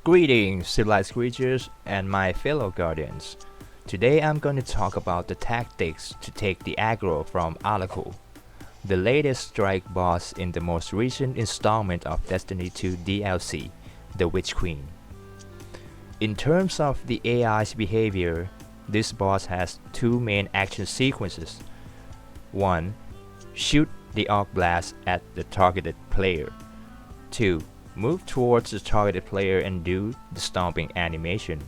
Greetings, civilized creatures and my fellow guardians. Today I'm going to talk about the tactics to take the aggro from Aggro, the latest strike boss in the most recent installment of Destiny 2 DLC, the Witch Queen. In terms of the AI's behavior, this boss has two main action sequences. 1. Shoot the arc blast at the targeted player. 2. Move towards the targeted player and do the stomping animation.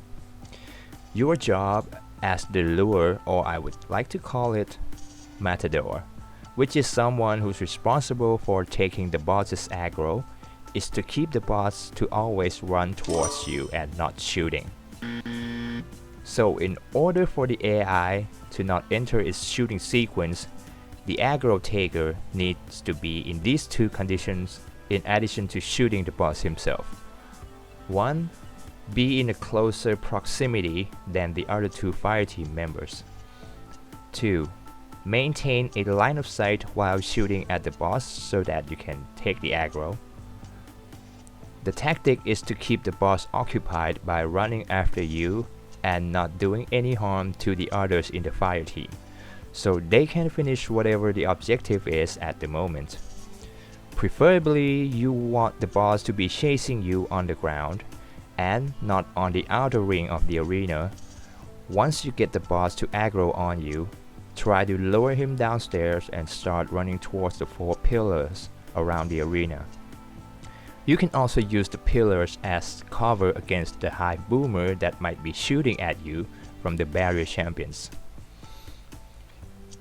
Your job as the lure, or I would like to call it Matador, which is someone who's responsible for taking the boss's aggro, is to keep the boss to always run towards you and not shooting. So in order for the AI to not enter its shooting sequence, the aggro taker needs to be in these two conditions in addition to shooting the boss himself. 1. Be in a closer proximity than the other two fireteam members. 2. Maintain a line of sight while shooting at the boss so that you can take the aggro. The tactic is to keep the boss occupied by running after you and not doing any harm to the others in the fireteam, so they can finish whatever the objective is at the moment. Preferably, you want the boss to be chasing you on the ground and not on the outer ring of the arena. Once you get the boss to aggro on you, try to lower him downstairs and start running towards the 4 pillars around the arena. You can also use the pillars as cover against the hive boomer that might be shooting at you from the barrier champions.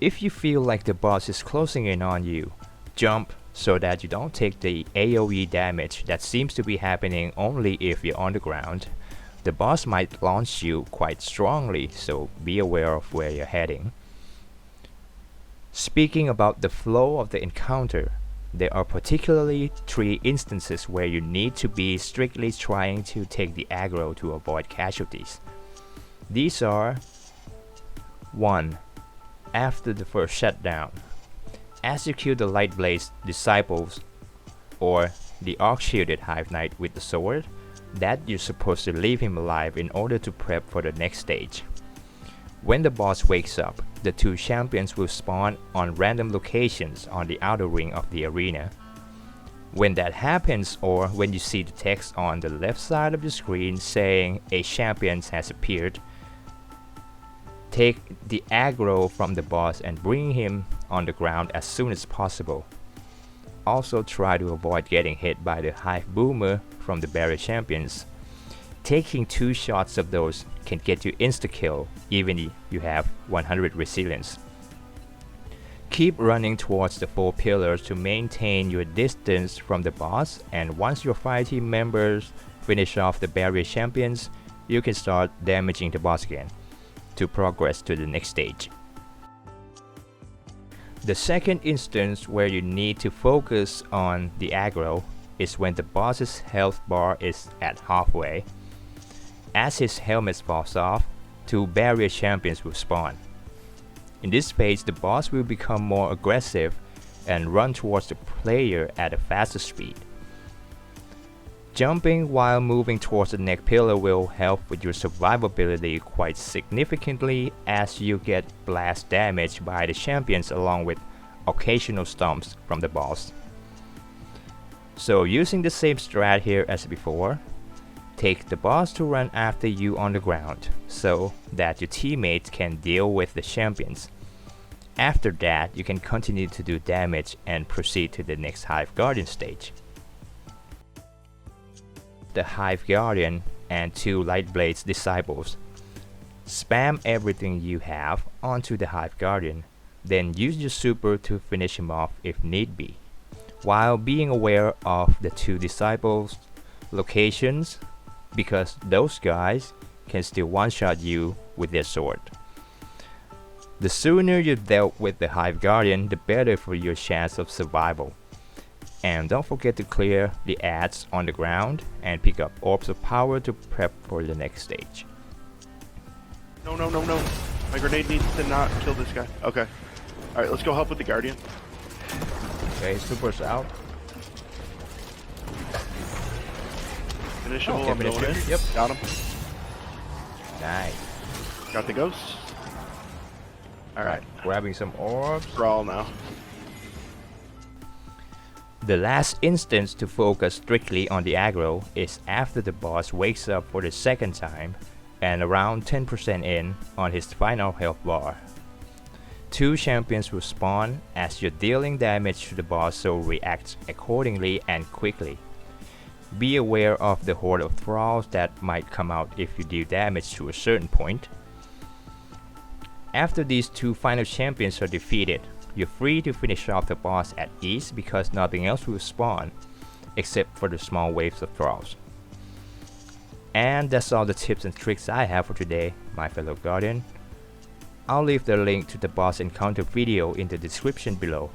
If you feel like the boss is closing in on you, jump so that you don't take the AoE damage that seems to be happening only if you're on the ground. The boss might launch you quite strongly, so be aware of where you're heading. Speaking about the flow of the encounter, there are particularly 3 instances where you need to be strictly trying to take the aggro to avoid casualties. These are: 1. After the first shutdown, execute the Lightblade's disciples or the arc-shielded Hive Knight with the sword that you're supposed to leave him alive in order to prep for the next stage. When the boss wakes up, the 2 champions will spawn on random locations on the outer ring of the arena. When that happens, or when you see the text on the left side of the screen saying a champion has appeared, take the aggro from the boss and bring him on the ground as soon as possible. Also try to avoid getting hit by the hive boomer from the barrier champions. Taking 2 shots of those can get you insta-kill even if you have 100 resilience. Keep running towards the 4 pillars to maintain your distance from the boss, and once your fireteam members finish off the barrier champions, you can start damaging the boss again to progress to the next stage. The second instance where you need to focus on the aggro is when the boss's health bar is at halfway. As his helmet falls off, 2 barrier champions will spawn. In this phase, the boss will become more aggressive and run towards the player at a faster speed. Jumping while moving towards the next pillar will help with your survivability quite significantly, as you get blast damage by the champions along with occasional stomps from the boss. So using the same strat here as before, take the boss to run after you on the ground so that your teammates can deal with the champions. After that, you can continue to do damage and proceed to the next Hive Guardian stage. The Hive Guardian and 2 Lightblade's disciples. Spam everything you have onto the Hive Guardian, then use your super to finish him off if need be, while being aware of the 2 disciples' locations, because those guys can still one-shot you with their sword. The sooner you dealt with the Hive Guardian, the better for your chance of survival. And don't forget to clear the ads on the ground and pick up orbs of power to prep for the next stage. No. My grenade needs to not kill this guy. Okay. Alright, let's go help with the Guardian. Okay, super's out. Finishable, Okay, I'm going in. finish. Yep. Got him. Nice. Got the ghost. Alright. Grabbing some orbs. Brawl now. The last instance to focus strictly on the aggro is after the boss wakes up for the second time and around 10% in on his final health bar. 2 champions will spawn as you're dealing damage to the boss, so react accordingly and quickly. Be aware of the horde of thralls that might come out if you deal damage to a certain point. After these 2 final champions are defeated, you're free to finish off the boss at ease because nothing else will spawn except for the small waves of thralls. And that's all the tips and tricks I have for today, my fellow guardian. I'll leave the link to the boss encounter video in the description below.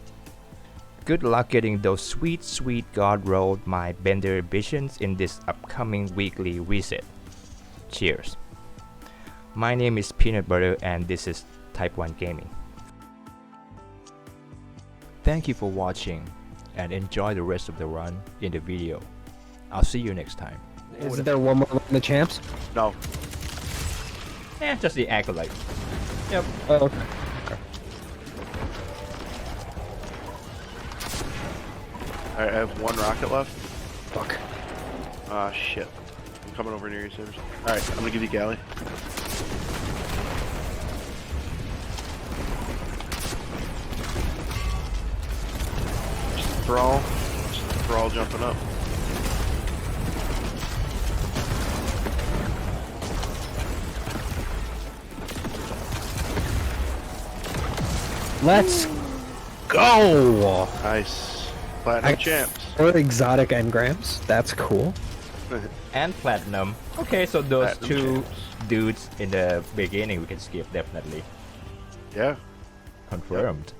Good luck getting those sweet God rolled my Bender visions in this upcoming weekly reset. Cheers. My name is Peanut Butter and this is Type 1 Gaming. Thank you for watching and enjoy the rest of the run in the video. I'll see you next time. Is there one more in the champs? No. Just the acolyte. Yep. Oh, okay. Alright, I have 1 rocket left. Fuck. Ah, shit. I'm coming over near you, Sabers. Alright, I'm gonna give you galley. Just thrall. Just thrall jumping up. Let's go! Nice. Platinum champs. 4 exotic engrams. That's cool. And platinum. Okay, so those Platinum 2 champs. dudes in the beginning we can skip definitely. Yeah. Confirmed.